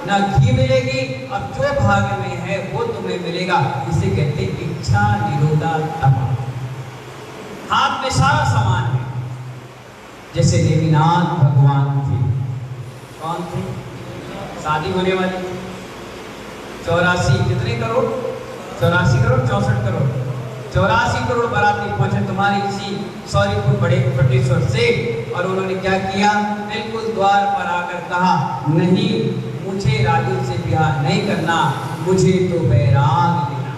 ना घी मिलेगी, अब जो भाग्य में है वो तुम्हें मिलेगा। इसे कहते इच्छा निरोधा तमा। हाथ में सारा सामान है। जैसे देवीनाथ भगवान थे। कौन थे? शादी होने वाली 84 कितने करोड़, 84 करोड़ 64 करोड़ 84 करोड़ बाराती पहुंचे तुम्हारी किसी सौरीपुर बड़े बटेश्वर से, और उन्होंने क्या किया? बिल्कुल द्वार पर आकर कहा, नहीं मुझे राजू से ब्याह नहीं करना, मुझे तो बैराग लेना।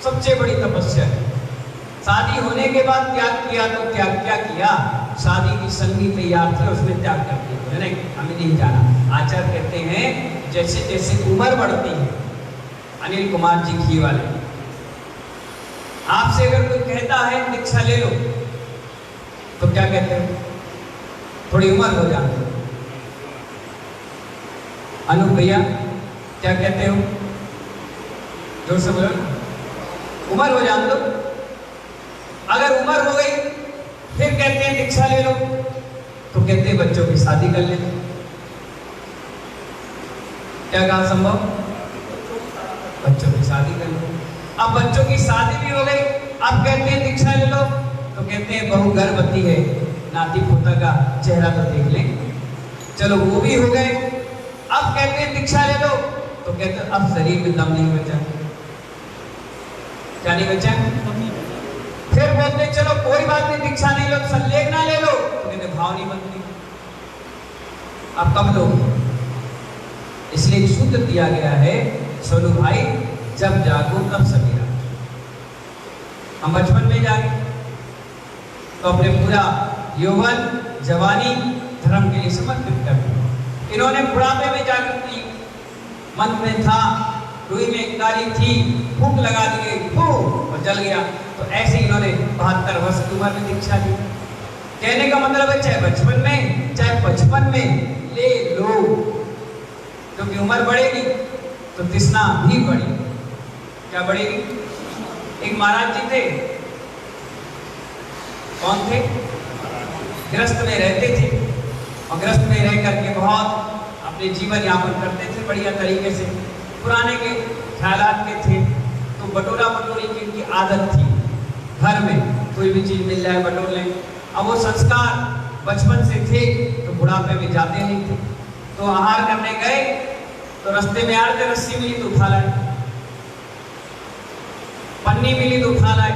सबसे बड़ी तपस्या है। शादी होने के बाद त्याग किया, तो त्याग क्या किया? शादी की संगी तैयार थी, उसने त्याग कर दिया, नहीं हमें नहीं जाना। आचार्य कहते हैं जैसे जैसे उम्र बढ़ती है, अनिल कुमार जी घी वाले, आपसे अगर कोई कहता है दीक्षा ले लो, तो क्या कहते हो? थोड़ी उम्र हो जाती है। अनु भैया क्या कहते हो? जोर से बोलो। उम्र हो जाने दो। अगर उम्र हो गई फिर कहते हैं दीक्षा ले लो, तो कहते हैं बच्चों की शादी कर ले। क्या कहा संभव? बच्चों की शादी कर लो। अब बच्चों की शादी भी हो गई, अब कहते हैं दीक्षा ले लो, तो कहते हैं बहू गर्भवती है, नाती पोता का चेहरा तो देख लें। चलो वो भी हो गए, अब कहते हैं दीक्षा ले लो, तो कहते हैं अब शरीर में दम नहीं बचा। क्या नहीं बचा? फिर बोलते चलो कोई बात नहीं, दीक्षा नहीं लो, संलेखना ले लो, तो कहते भाव नहीं बनती। अब कब लो? इसलिए सूत्र दिया गया है सोनू भाई, जब जागो तब सवेरा। हम बचपन में जागे तो अपने पूरा यौवन जवानी धर्म के लिए समर्पित कर दिया। इन्होंने बुढ़ापे में जागृति, मन में था, रुई में एक डाली थी, फूंक लगा दी गई, फूंक और जल गया। तो ऐसे इन्होंने 72 वर्ष की उम्र में दीक्षा ली। कहने का मतलब है चाहे बचपन में चाहे 55 में ले लो, क्योंकि उम्र बढ़ेगी तो तृष्णा भी बढ़ेगी। क्या बढ़ेगी? एक महाराज जी थे। कौन थे? गृहस्थ में रहते थे, और गृहस्थ में रह करके बहुत अपने जीवन यापन करते थे बढ़िया तरीके से। पुराने के ख्यालात के थे, तो बटोरा बटोरी की उनकी आदत थी। घर में कोई भी चीज मिल जाए बटोर लें। अब वो संस्कार बचपन से थे, तो बुढ़ापे में जाते नहीं थे। तो आहार करने गए तो रास्ते में आ रहे, रस्सी मिली तो उठा लाए, पन्नी मिली तो उठा लाए।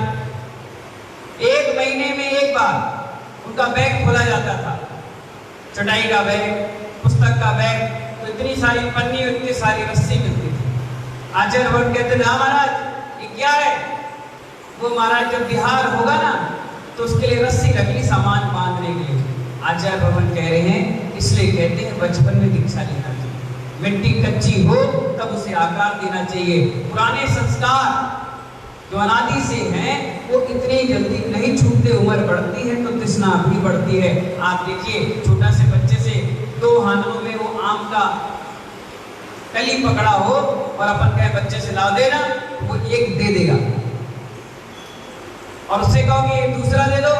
1 महीने में एक बार उनका बैग खोला जाता था, चटाई का बैग, पुस्तक का बैग, तो इतनी सारी पन्नी और इतनी सारी रस्सी मिलती थी। आचार्य भट्ट कहते ना महाराज ये क्या है? वो महाराज जब बिहार होगा ना तो उसके लिए रस्सी रखी सामान बांधने के लिए। आचार्य भवन कह रहे हैं इसलिए कहते हैं बचपन में दीक्षा लेना चाहिए। मिट्टी कच्ची हो तब उसे आकार देना चाहिए। पुराने संस्कार जो अनादि से हैं वो इतनी जल्दी नहीं छूटते, उम्र बढ़ती है तो तृष्णा भी बढ़ती है। आप देखिए छोटा से बच्चे से 2 हाथों में वो आम का कली पकड़ा हो और अपन कहे बच्चे से लाओ देना, वो एक दे देगा, और उससे कहोगे दूसरा दे दो,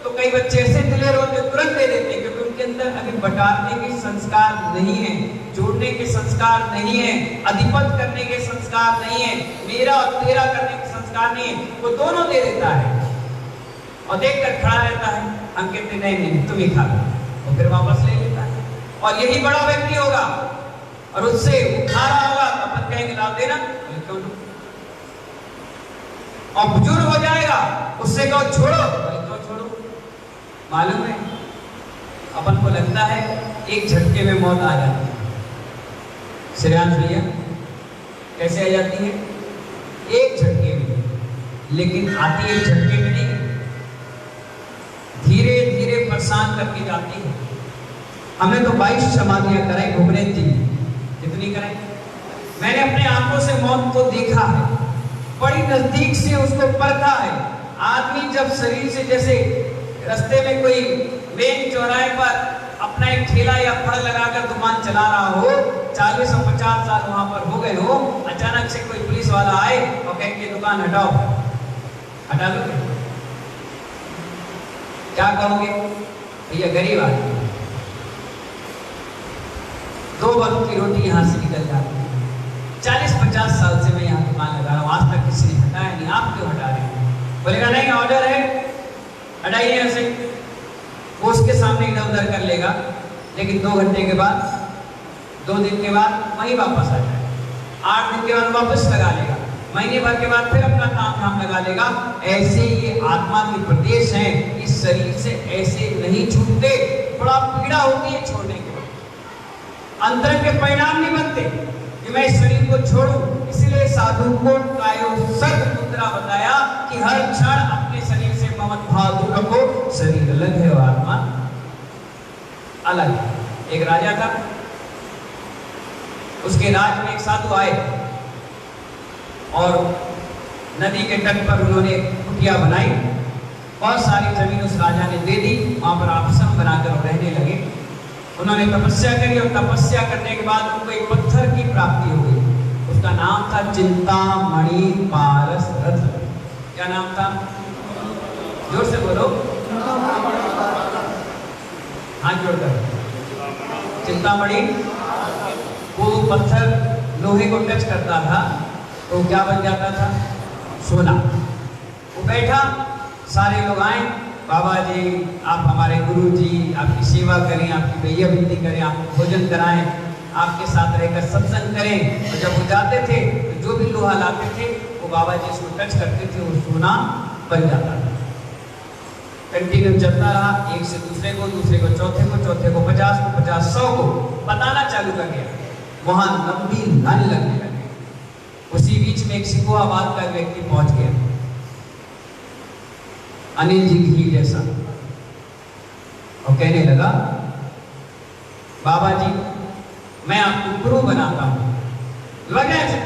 तो कई बच्चे ऐसे दिलेर होते तुरंत दे देते हैं, क्योंकि उनके अंदर अभी बटाने के संस्कार नहीं है, जोड़ने के संस्कार नहीं है, अधिपत करने के संस्कार नहीं है, मेरा और तेरा करने के संस्कार नहीं है। वो दोनों दे देता है और देख कर खड़ा रहता है। हम कहते नहीं तुम ही खा लो, और फिर वापस ले लेता है। और यही बड़ा व्यक्ति होगा और उससे वो खा रहा होगा तो अपन कहेंगे लाओ देना, क्यों? और बुजुर्ग हो जाएगा उससे कहो छोड़ो, क्यों छोड़ो? मालूम है अपन को लगता है एक झटके में मौत आ जाती है। श्रेयांश भैया कैसे आ जाती है? एक झटके में, लेकिन आती है झटके में नहीं, धीरे धीरे परेशान करके जाती है। हमने तो 22 समाधियां कराई भुवनेश जी, कितनी कराई? मैंने अपने आंखों से मौत को देखा है, बड़ी नजदीक से उसको परखा है। आदमी जब शरीर से, जैसे रास्ते में कोई मेन चौराहे पर अपना एक ठेला या फल लगाकर दुकान चला रहा हो, 40 और 50 साल वहां पर हो गए हो, अचानक से कोई पुलिस वाला आए और कहे कि दुकान हटाओ, हटा दोगे? क्या कहोगे? भैया गरीब आदमी, 2 वक्त की रोटी यहाँ से निकल जाती है। 40-50 साल से मैं यहाँ दुकान लगा रहा हूँ, आज तक किसी ने हटाया नहीं, आप क्यों हटा रहे हैं? बोलेगा नहीं ऑर्डर है, हटाइए ऐसे। वो उसके सामने इधर उधर कर लेगा, लेकिन 2 घंटे के बाद, 2 दिन के बाद वहीं वापस आ जाएगा, 8 दिन के बाद वापस लगा लेगा, महीने भर के बाद फिर अपना काम धाम लगा लेगा। ऐसे ये आत्मा के प्रदेश हैं, इस शरीर से ऐसे नहीं छूटते, बड़ा पीड़ा होती है छोड़ने के बाद, अंतर के परिणाम नहीं बनते कि मैं इस शरीर को छोड़ूं। इसलिए साधु को कायो सर्व मुद्रा बताया कि हर क्षण अपने शरीर से ममत भाव दूर रखो। शरीर अलग है और आत्मा अलग है। एक राजा था, उसके राज में एक साधु आए और नदी के तट पर उन्होंने कुटिया बनाई, बहुत सारी जमीन उस राजा ने दे दी, वहां पर आश्रम बनाकर रहने लगे। उन्होंने तपस्या करी और तपस्या करने के बाद उनको एक पत्थर की प्राप्ति हो गई, उसका नाम था चिंतामणि पारस रत्न। क्या नाम था? जोर से बोलो, हाथ जोड़कर। चिंतामणि। वो पत्थर लोहे को टच करता था तो क्या बन जाता था? सोना। वो बैठा, सारे लोग आए, बाबा जी आप हमारे गुरु जी, आपकी सेवा करें, आपकी भैया विनती करें, आपको भोजन कराएं, आपके साथ रहकर सत्संग करें। और जब वो जाते थे तो जो भी लोहा लाते थे वो बाबा जी उसको टच करते थे, वो सोना बन जाता था। कंटिन्यू चलता रहा, एक से दूसरे को, दूसरे को चौथे को, चौथे को 50 को, 50 100 को बताना चालू कर गया। वहां लंबी लाइन लगने लगी। उसी बीच में एक सिकोहाबाद का व्यक्ति पहुंच गया, अनिल जी घी जैसा, और कहने लगा बाबा जी मैं आपको गुरु बनाता हूं। लगा ऐसे,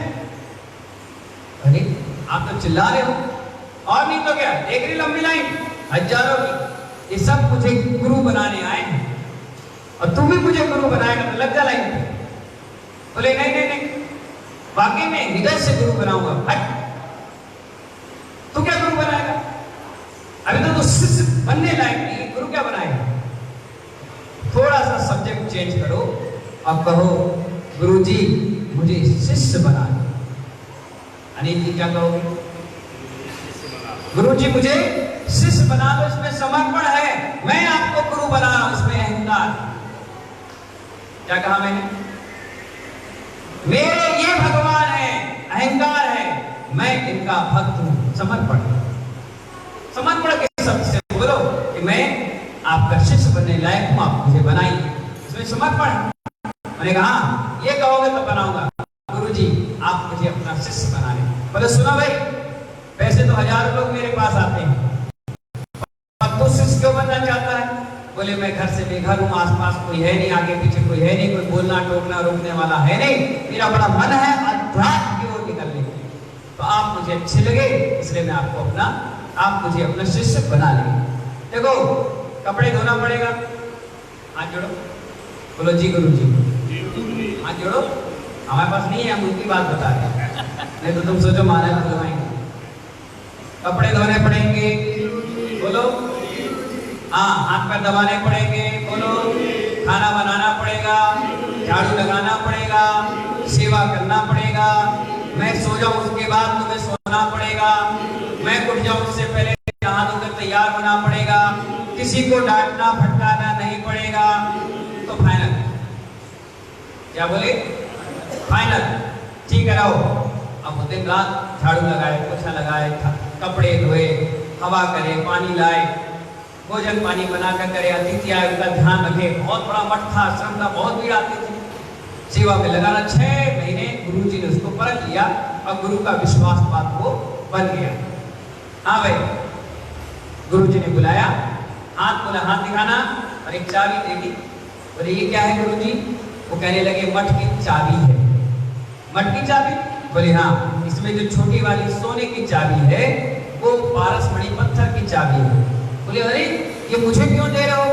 अरे आप तो चिल्ला रहे हो, और नहीं तो क्या, देख रही लंबी लाइन हजारों की, ये सब मुझे गुरु बनाने आए हैं और तुम भी मुझे गुरु बनाएगा तो लग जा लाइन पे। बोले नहीं नहीं नहीं, वाकई में हृदय से गुरु बनाऊंगा। हट, तू क्या गुरु बनाएगा? अभी तो तू शिष्य बनने लायक नहीं, गुरु क्या बनाएगा? थोड़ा सा सब्जेक्ट चेंज करो और कहो गुरु जी मुझे शिष्य बना दो। अनिल जी क्या कहोगे? गुरु जी मुझे शिष्य बना दो, इसमें समर्पण है, मैं आपको गुरु बना रहा हूं, इसमें अहंकार। क्या कहा मैंने? मेरे ये भगवान है, अहंकार है, मैं इनका भक्त हूं। समर्पण, समर्पण के शब्द से बोलो कि मैं आपका शिष्य बनने लायक हूं, आप मुझे बनाइए, इसमें समर्पण। मैंने कहा ये कहोगे तो बनाऊंगा। गुरु जी आप मुझे अपना शिष्य बना लें। बोले सुनो भाई, वैसे तो हजारों लोग मेरे पास आते हैं, अब तू शिष्य क्यों बनना चाहता है? बोले मैं घर से बेघर हूँ, आसपास कोई है नहीं, आगे पीछे कोई है नहीं, कोई बोलना टोकना रोकने वाला है नहीं, मेरा बड़ा मन है अध्यात्म की ओर निकलने के, तो आप मुझे अच्छे लगे, इसलिए मैं आपको अपना, आप मुझे अपना शिष्य बना लेंगे। देखो कपड़े धोना पड़ेगा, हाथ जोड़ो, बोलो जी गुरु जी, हाथ जोड़ो। हमारे पास नहीं है, हम उनकी बात बता रहे हैं, नहीं तो तुम सोचो माना खुलवाएंगे। कपड़े धोने पड़ेंगे, बोलो। हाँ, हाथ पैर दबाने पड़ेंगे, बोलो। खाना बनाना पड़ेगा, झाड़ू लगाना पड़ेगा, सेवा करना पड़ेगा। मैं सो जाऊं उसके बाद तुम्हें सोना पड़ेगा, मैं उठ जाऊं उससे पहले नहा धोकर तैयार होना पड़ेगा, किसी को डांटना फटकारना नहीं पड़ेगा। तो फाइनल क्या बोले? फाइनल, ठीक है रहो। अब वो दिन रात झाड़ू लगाए, पोछा लगाए, कपड़े धोए, हवा करे, पानी लाए, भोजन पानी बनाकर करे, अतिथि आए उनका ध्यान रखे। बहुत बड़ा मठ था, आश्रम था, बहुत भीड़ आती थी। सेवा में लगाना 6 महीने गुरु जी ने उसको परख लिया और गुरु का विश्वास बात को बन गया। हाँ भाई, गुरु जी ने बुलाया, हाथ बोला, हाथ दिखाना, और एक चाबी दे दी। बोले ये क्या है गुरु जी? वो कहने लगे मठ की चाबी है। मठ की चाबी? बोले हाँ, इसमें जो छोटी वाली सोने की चाबी है वो पारसमणि पत्थर की चाबी है। बोले अरे ये मुझे क्यों दे रहे हो?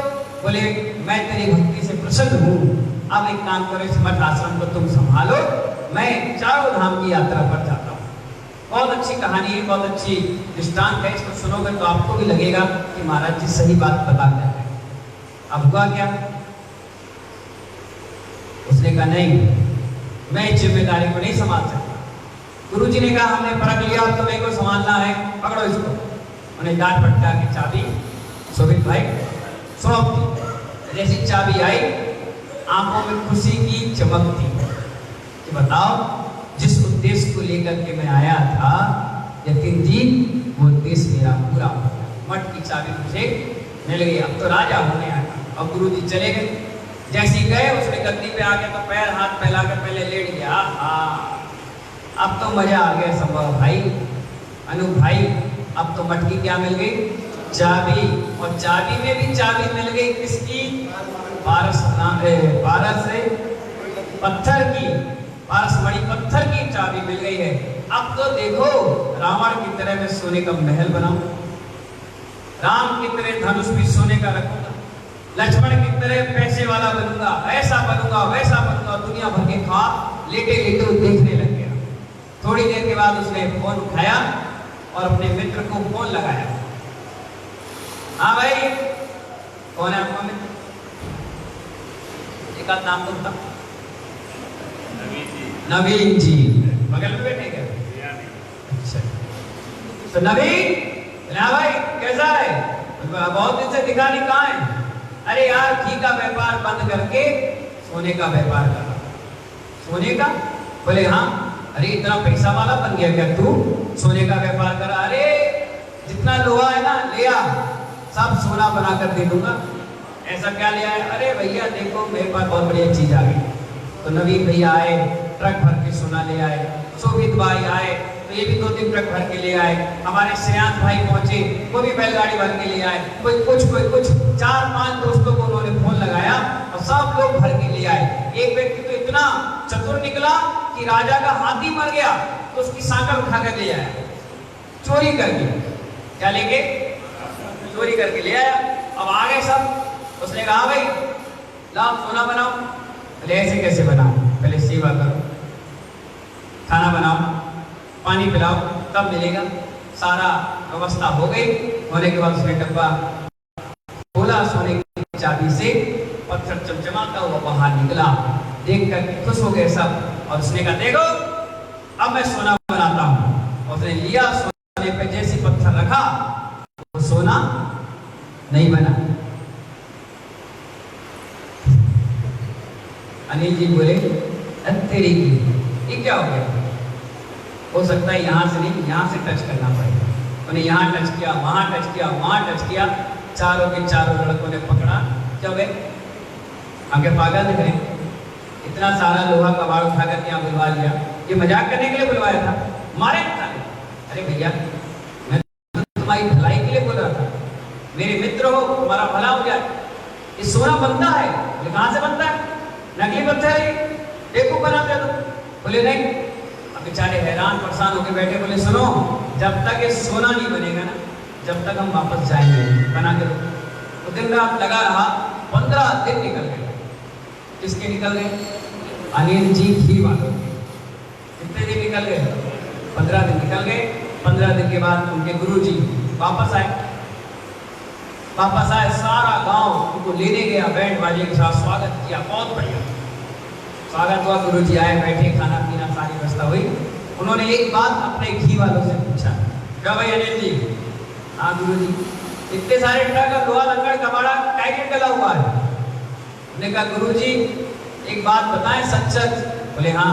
बोले मैं तेरी भक्ति से प्रसन्न हूँ, अब एक काम करो, इस मठ आश्रम को तुम संभालो, मैं चारों धाम की यात्रा पर जाता हूँ। बहुत अच्छी कहानी है, बहुत अच्छी दृष्टांत है, इसको सुनोगे तो आपको भी लगेगा कि महाराज जी सही बात बता रहे हैं। अब हुआ क्या? उसने कहा नहीं, मैं इस जिम्मेदारी को नहीं संभाल सकता। गुरुजी ने कहा हमने परख लिया, तुम्हें को संभालना है, पकड़ो इसको। उन्हें डांट फटकार की चाबी शोभित भाई सौंप दी। जैसी चाबी आई, आंखों में खुशी की चमक थी कि बताओ, जिस उद्देश्य को लेकर के मैं आया था यतीन जी, वो उद्देश्य मेरा पूरा हो गया। मठ की चाबी मुझे मिल गई, अब तो राजा होने आया। और गुरुजी चले गए। जैसे ही गए, उसने गद्दी पे आ गया तो पैर हाथ फैला कर पहले लेट गया। अब तो मजा आ गया संभव भाई, अनु भाई, अब तो मठ की क्या मिल गई? चाबी। और चाबी में भी चाबी मिल गई किसकी? पारस से पत्थर की, पारसमणि पत्थर की चाबी मिल गई है। अब तो देखो, रावण की तरह मैं सोने का महल बनाऊं, राम की तरह धनुष भी सोने का रखूंगा, लक्ष्मण की तरह पैसे वाला बनूंगा, ऐसा बनूंगा वैसा बनूंगा। दुनिया भर के ख्वाब लेटे लेटे देखने लग गया। थोड़ी देर के बाद उसने फोन उठाया और अपने मित्र को फोन लगाया। हाँ भाई, कौन है आपका मित्र? एक आध नाम तो बता। नवीन जी बगल में बैठे क्या? अच्छा, तो नवीन, ना भाई कैसा है? बहुत दिन से दिखा नहीं, कहाँ है? अरे यार, घी का व्यापार बंद करके सोने का व्यापार कर रहा। सोने का? बोले हाँ। अरे इतना पैसा वाला बन गया क्या तू, सोने का व्यापार कर? अरे जितना लोहा है ना, ले आ, सब सोना बना कर दे दूंगा। ऐसा क्या ले आए? अरे भैया देखो, मेरे पास बहुत बढ़िया चीज आ गई। तो नवीन भैया आए, ट्रक भर के सोना ले आए। शोभित भाई आए तो ये भी 2-3 ट्रक भर के ले आए। हमारे श्रेयांश भाई पहुंचे, वो भी बैलगाड़ी भर के ले आए। कोई कुछ 4-5 दोस्तों को उन्होंने फोन लगाया और सब लोग भर के ले आए। एक व्यक्ति तो इतना चतुर निकला कि राजा का हाथी मर गया तो उसकी सांकल उठा कर ले आया, चोरी करके। क्या लेके? चोरी करके ले आया। अब आ गए सब। उसने कहा भाई लाओ सोना बनाओ। पहले ऐसे कैसे बनाओ? पहले सेवा करो, खाना बनाओ, पानी पिलाओ, तब मिलेगा। सारा व्यवस्था हो गई। होने के बाद उसने डब्बा खोला, सोने की चाबी से पत्थर चमचमाता हुआ बाहर निकला। देख कर खुश हो गए सब और उसने कहा देखो, अब मैं सोना बनाता हूँ। उसने लिया, सोने पे जैसे पत्थर रखा, वो सोना नहीं बना। अनिल जी बोले तेरी की, ये क्या हो गया? हो सकता है यहाँ से नहीं, यहाँ से टच करना पड़ेगा। उन्हें यहाँ टच किया, वहाँ टच किया, वहाँ टच किया। चारों के चारों लड़कों ने पकड़ा। क्या गए? आगे पागल दिख रहे, इतना सारा लोहा का बाड़ उठा कर यहाँ बुलवा लिया। ये मजाक करने के लिए बुलवाया था? मारे था? अरे भैया, मैं तो तुम्हारी भलाई के लिए बोल रहा था, मेरे मित्र हो, तुम्हारा भला हो जाए। ये सोना बनता है। बोले कहाँ से बनता है? नकली पत्थर है, देखो बना दे दो। बोले नहीं। अब बेचारे हैरान परेशान होकर बैठे। बोले सुनो, जब तक ये सोना नहीं बनेगा ना, जब तक हम वापस जाएंगे, बना के दो। तो दिन रात लगा रहा। 15 दिन निकल गए। किसके निकल गए? अनिल जी घी वालों के। कितने दिन निकल गए? 15 दिन निकल गए। 15 दिन के बाद उनके गुरुजी वापस आए। सारा गांव उनको लेने गया, बैंड बाजे के साथ स्वागत किया, बहुत बढ़िया स्वागत हुआ। गुरुजी आए, बैठे, खाना पीना सारी व्यवस्था हुई। उन्होंने एक बात अपने घी वालों से पूछा। क्या भाई अनिल जी? हाँ गुरुजी, इतने सारे ट्रक लोहा लंगड़ कबाड़ा काहे डला हुआ है? उन्होंने कहा गुरुजी एक बात बताएं सच सच। बोले हाँ,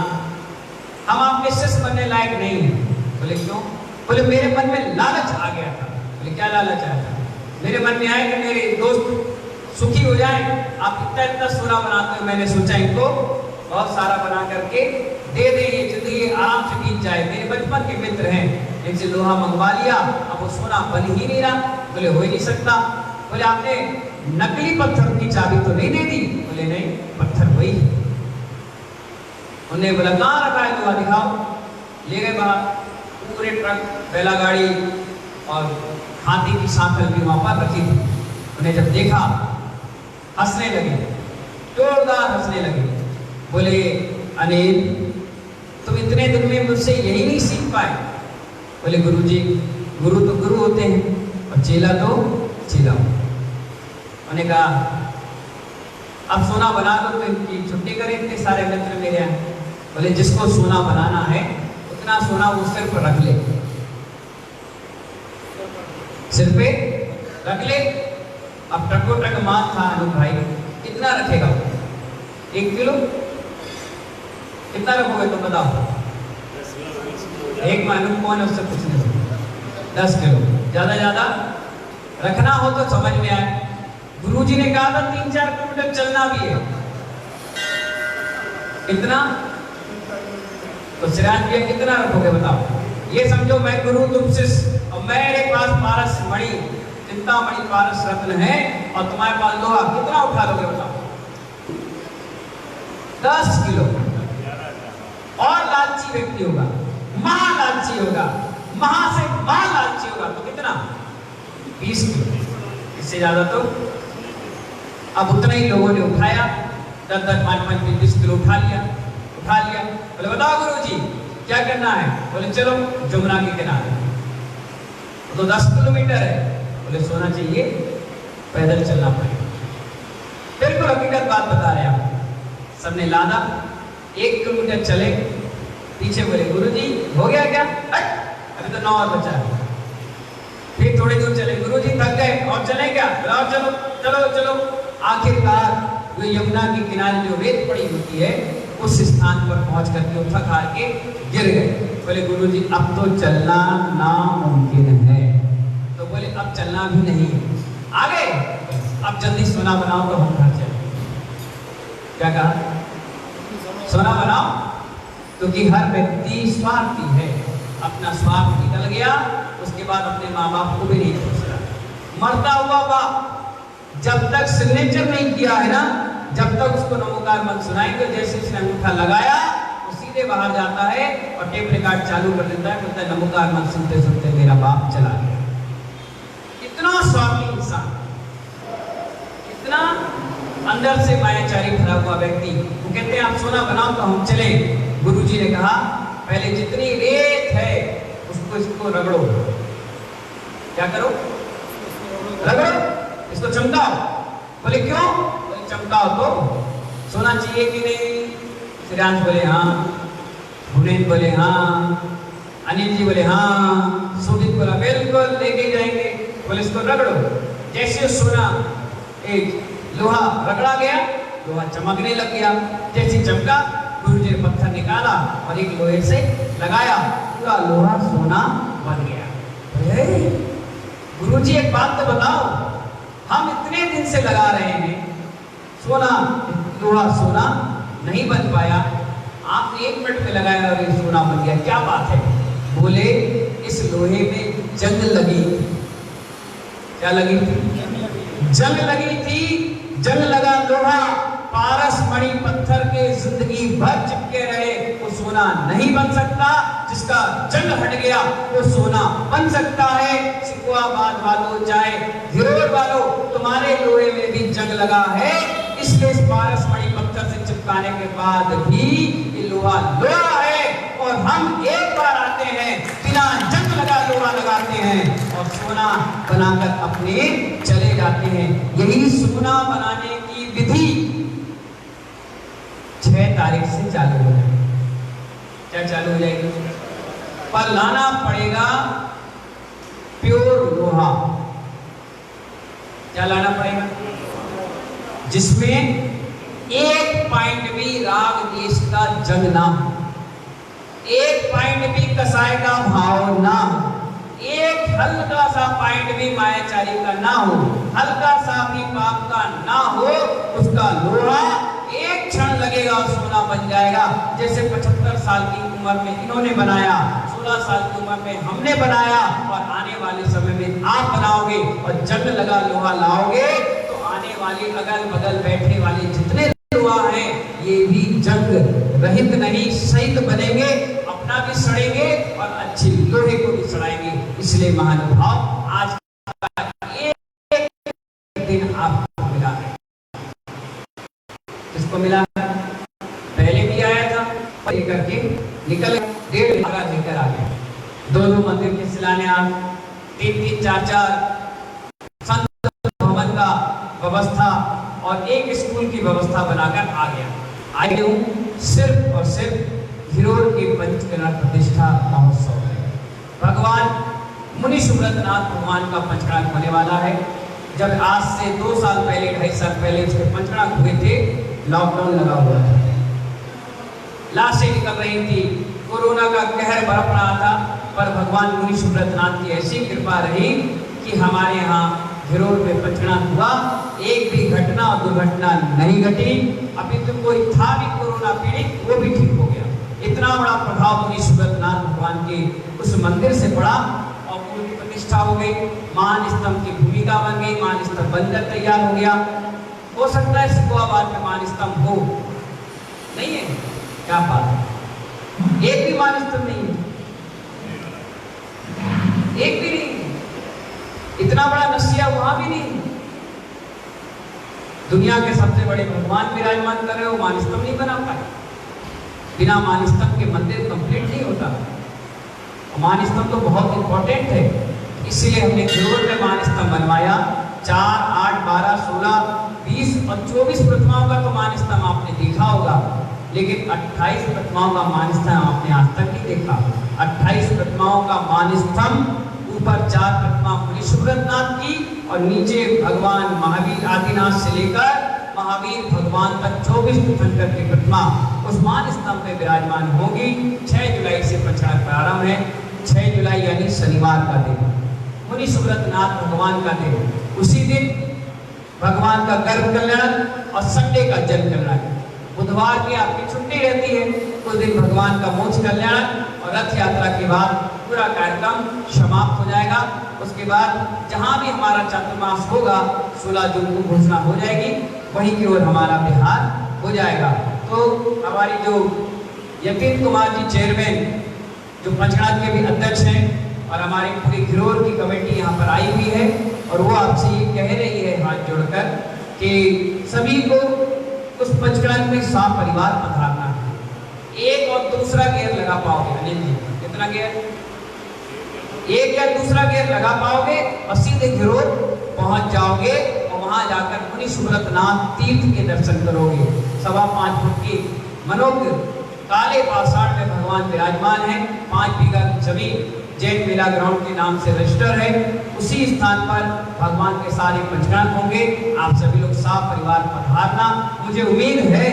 हम आपके शिष्य बनने लायक नहीं है। बोले क्यों? बोले मेरे मन में लालच आ गया था। बोले क्या लालच आया था? मेरे मन में आया कि मेरे दोस्त सुखी हो जाए। आप इतना सोना बनाते हो, मैंने सोचा इनको बहुत सारा बना करके दे दे, ये जिंदगी आराम से बीत जाए। मेरे बचपन के मित्र हैं, इनसे लोहा मंगवा लिया, अब वो सोना बन ही नहीं रहा। बोले हो ही नहीं सकता। बोले आपने नकली पत्थर की चाबी तो नहीं दे दी? बोले नहीं, पत्थर वही है। उन्होंने बोला कहाँ रखा है लोहा, दिखाओ। ले गए बाहर, पूरे ट्रक, बैला गाड़ी और हाथी की सांकल भी वहां पर रखी थी। उन्हें जब देखा हंसने लगे, जोरदार हंसने लगे। बोले अनिल, तुम इतने दिन में मुझसे यही नहीं सीख पाए? बोले गुरुजी, गुरु तो गुरु होते हैं और चेला तो चेला। उन्होंने कहा अब सोना बना दो तो इनकी छुट्टी करें इतने सारे मित्र मेरे यहाँ। बोले जिसको सोना बनाना है उतना सोना वो सिर पर रख ले, सिर पे रख ले। अब टको मान था अनु भाई, कितना रखेगा? 1 किलो? कितना रखोगे तुम बताओ? एक मालूम कौन है उससे पूछने से 10 किलो ज्यादा रखना हो तो समझ में आए। गुरुजी ने कहा था 3-4 किलोमीटर चलना भी है। कितना? तो सिराज भैया कितना रखोगे बताओ? ये समझो मैं गुरु तुम शिष्य और मेरे पास पारस मणि, चिंतामणि पारस रत्न है और तुम्हारे पास लोहा, कितना उठा लोगे बताओ? 10 किलो। और लालची व्यक्ति होगा, महालालची होगा, महा से महालालची होगा तो कितना? 20 किलो। इससे ज्यादा तो अब उतना ही लोगों ने उठाया, 10-10, 5-5, 20 किलो उठा लिया। बोले बताओ गुरुजी क्या करना है? बोले चलो जमुना के किनारे, तो 10 किलोमीटर है। बोले सोना चाहिए, पैदल चलना पड़ेगा। बिल्कुल हकीकत बात बता रहे हैं आप। सबने लादा, 1 किलोमीटर चले, पीछे बोले गुरुजी हो गया क्या? अभी तो 9 और बचा है। फिर थोड़ी दूर चले, गुरुजी थक गए और चले क्या? और चलो चलो चलो। आखिरकार वो यमुना के किनारे जो रेत पड़ी होती है उस स्थान पर पहुंच करके थक हार के गिर गए। बोले गुरुजी अब तो चलना नामुमकिन है। तो बोले अब चलना भी नहीं है, आगे अब जल्दी सोना बनाओ तो हम घर चले। क्या कहा? सोना बनाओ, क्योंकि हर व्यक्ति स्वार्थी है। अपना स्वार्थ निकल गया, उसके बाद अपने माँ बाप को भी नहीं पूछ रहा। मरता हुआ बाप जब तक सिग्नेचर नहीं किया है ना, जब तक उसको नमोकार मत सुनाएंगे, जैसे उसने अंगूठा लगाया वो सीधे बाहर जाता है और टेप रिकॉर्ड चालू कर देता है, बोलता है नमोकार मत सुनते सुनते मेरा बाप चला गया। इतना स्वार्थी इंसान, इतना अंदर से मायाचारी भरा हुआ व्यक्ति। वो कहते हैं आप सोना बनाओ तो हम चले। गुरुजी ने कहा पहले जितनी रेत है उसको इसको रगड़ो। क्या करो? रगड़ो, इसको चमकाओ। बोले क्यों? बोले चमकाओ तो सोना चाहिए कि नहीं? श्रीराज बोले हाँ, भुनेन बोले हाँ, अनिल जी बोले हाँ, सुदीप बोला बिल्कुल लेके जाएंगे। बोले इसको रगड़ो। जैसे सोना एक लोहा रगड़ा गया, लोहा चमकने लग गया। जैसे चमका, गुरुजी ने पत्थर निकाला और एक लोहे से लगाया, पूरा लोहा सोना बन गया। गुरुजी एक बात तो बताओ, हम इतने दिन से लगा रहे हैं, सोना लोहा सोना नहीं बन पाया, आपने 1 मिनट में लगाया और ये सोना बन गया, क्या बात है? बोले इस लोहे में जंग लगी। क्या लगी थी? जंग लगी थी। जंग लगा लोहा पारस मणि पत्थर के जिंदगी भर चिपके रहे, वो सोना नहीं बन सकता। जिसका जंग हट गया वो सोना बन सकता है। सिकुआबाद वालों, चाहे हिरोर वालों, तुम्हारे लोहे में भी जंग लगा है, इसलिए इस पारस मणि पत्थर से चिपकाने के बाद भी ये लोहा लोहा है। और हम एक बार आते हैं, बिना जंग लगा लोहा लगाते हैं और सोना बनाकर अपने चले जाते हैं। यही सोना बनाने की विधि 6 तारीख से चालू हो जाएगी। क्या चालू हो जाएगी? पर लाना पड़ेगा प्योर लोहा। क्या लाना पड़ेगा? जिसमें 1 पॉइंट भी राग देश का जंग ना हो, 1 पॉइंट भी कसाई का भाव ना हो, 1 हल्का सा पॉइंट भी मायाचारी का ना हो, हल्का सा भी पाप का ना हो। उसका लोहा 1 क्षण लगेगा और सोना बन जाएगा। जैसे 75 साल की उम्र में इन्होंने बनाया, 16 साल की उम्र में हमने बनाया, और आने वाले समय में आप बनाओगे और जंग लगा लोहा लाओगे तो आने वाले अगल बगल बैठने वाले जितने लोहा हैं ये भी जंग रहित नहीं, सहित बनेंगे, अपना भी सड़ेंगे और अच्छे लोहे को भी सड़ाएंगे। इसलिए महानुभाव आज का एक दिन आपको मिला है। किसको मिला? पहले भी आया था, लेकर के निकल 1.5 घंटा लेकर आ गया। 2-2 मंदिर के शिलान्यास, 3-3, 4-4 संत भवन का व्यवस्था और एक स्कूल की व्यवस्था बनाकर आ गया। आए हूँ सिर्फ और सिर्फ घिरोर के पंचकरण प्रतिष्ठा महोत्सव में। भगवान मुनि सुब्रतनाथ भगवान का पंचकरण होने वाला है। जब आज से 2 साल पहले, 2.5 साल पहले उसके पंचकरण हुए थे, लॉकडाउन लगा हुआ था, लाशें निकल रही थी, कोरोना का कहर बरप रहा था, पर भगवान मुनि सुब्रतनाथ की ऐसी कृपा रही कि हमारे यहाँ घिरोर में पंचकरण हुआ। एक भी घटना और दुर्घटना नहीं घटी। अभी तो कोई था भी कोरोना पीड़ित, वो भी ठीक हो गया। इतना बड़ा प्रभाव मुनि सुब्रतनाथ भगवान के उस मंदिर से पड़ा और पूरी प्रतिष्ठा हो गई। मान स्तंभ की भूमिका बन गई, मान स्तंभ बनकर तैयार हो गया। हो सकता है सिकोहाबाद में मान स्तंभ हो, नहीं है? क्या बात है, एक भी मान स्तंभ नहीं है, एक भी नहीं। इतना बड़ा नसिया वहां भी नहीं। दुनिया के सबसे बड़े भगवान विराजमान कर रहे हो, मान स्तंभ नहीं बना पाए। बिना मान स्तंभ के मंदिर कंप्लीट नहीं होता। मान स्तंभ तो बहुत इंपॉर्टेंट है, इसलिए हमने घिरोर में मान स्तंभ बनवाया। 4, 8, 12, 16, 20 और 24 प्रतिमाओं का तो मान स्तंभ आपने देखा होगा, लेकिन 28 प्रतिमाओं का मान स्तंभ आपने आज तक नहीं देखा। 28 प्रतिमाओं का मान स्तंभ, ऊपर 4 प्रतिमा मुनि सुब्रतनाथ की और नीचे भगवान महावीर आदिनाथ से लेकर महावीर भगवान तक 24 तीर्थंकर की प्रतिमा उस मान स्तंभ में विराजमान होगी। 6 जुलाई से पंचकरण प्रारंभ है। 6 जुलाई यानी शनिवार का दिन, मुनि सुब्रतनाथ भगवान का दिन। उसी दिन भगवान का गर्भ कल्याण और संडे का जल कल्याण। बुधवार की आपकी छुट्टी रहती है, उस दिन भगवान का मोक्ष कल्याण और रथ यात्रा के बाद पूरा कार्यक्रम समाप्त हो जाएगा। उसके बाद जहां भी हमारा चातुर्मास होगा 16 जून को घोषणा हो जाएगी, वहीं की ओर हमारा बिहार हो जाएगा। तो हमारी जो यतीन कुमार जी चेयरमैन, जो पंचकरण के भी अध्यक्ष हैं, और हमारी पूरी घिरोर की कमेटी यहाँ पर आई हुई है, और वो आपसे ये कह रही है हाथ जोड़कर कि सभी को उस पंचकरण में सपरिवार पधारना है। एक और दूसरा गेयर लगा पाओगे अनिल जी? कितना गेयर? एक या दूसरा गेयर लगा पाओगे और सीधे घिरोर पहुंच जाओगे और वहां जाकर मुनि सुब्रतनाथ तीर्थ के दर्शन करोगे। 5.25 फुट की मनोज्ञ काले पाषाण में भगवान विराजमान है। 5 बीघा जमीन जैन मेला ग्राउंड के नाम से रजिस्टर है। उसी स्थान पर भगवान के सारे पंचकरण होंगे। आप सभी लोग सपरिवार पधारना। मुझे उम्मीद है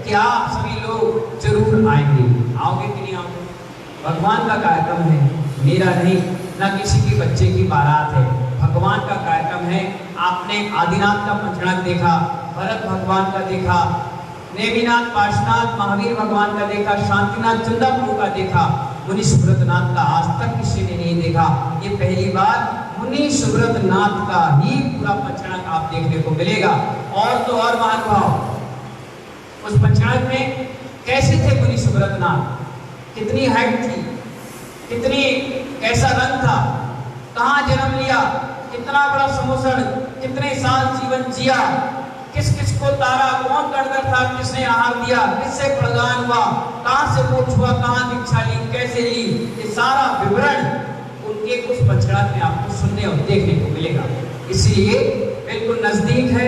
कि आप सभी लोग जरूर आएंगे। आओगे कि नहीं आओगे? भगवान का कार्यक्रम है, मेरा नहीं, ना किसी के बच्चे की बारात है, भगवान का कार्यक्रम है। आपने आदिनाथ का पंचकरण देखा, भरत भगवान का देखा, नेमिनाथ, पार्श्वनाथ, महावीर भगवान का देखा, शांतिनाथ चंद्रप्रभु का देखा, मुनि सुब्रतनाथ का आज तक किसी ने नहीं देखा। ये पहली बार मुनि सुब्रतनाथ का ही पूरा पंचकरण आप देखने को मिलेगा। और तो और महानुभाव, उस पंचकरण में कैसे थे मुनि सुब्रतनाथ? कितनी हाइट थी, कितनी, कैसा रंग था, कहाँ जन्म लिया, कितना बड़ा समोसण, कितने साल जीवन जिया, किस किस को तारा, कौन गणगर था, किसने आहार दिया, किससे प्रदान हुआ, कहाँ से मोक्ष हुआ, कहाँ दीक्षा ली, कैसे ली, ये सारा विवरण उनके उस पंचकरण में आपको सुनने और देखने को मिलेगा। इसलिए बिल्कुल नजदीक है,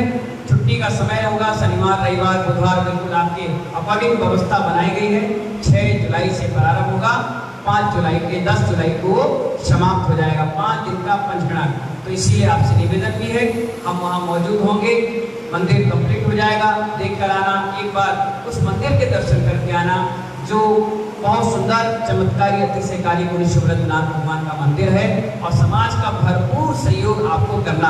छुट्टी का समय होगा, शनिवार, रविवार, बुधवार, बिल्कुल आपके अकॉर्डिंग व्यवस्था बनाई गई है। 6 जुलाई से प्रारंभ होगा, 5 जुलाई के 10 जुलाई को समाप्त हो जाएगा। 5 दिन का पंचकरण। तो इसीलिए आपसे निवेदन भी है, हम वहाँ मौजूद होंगे। मंदिर कंप्लीट हो जाएगा, देख कर आना, एक बार उस मंदिर के दर्शन करके आना, जो बहुत सुंदर चमत्कारी अतिशयकारी मुनि सुब्रतनाथ भगवान का मंदिर है, और समाज का भरपूर सहयोग आपको करना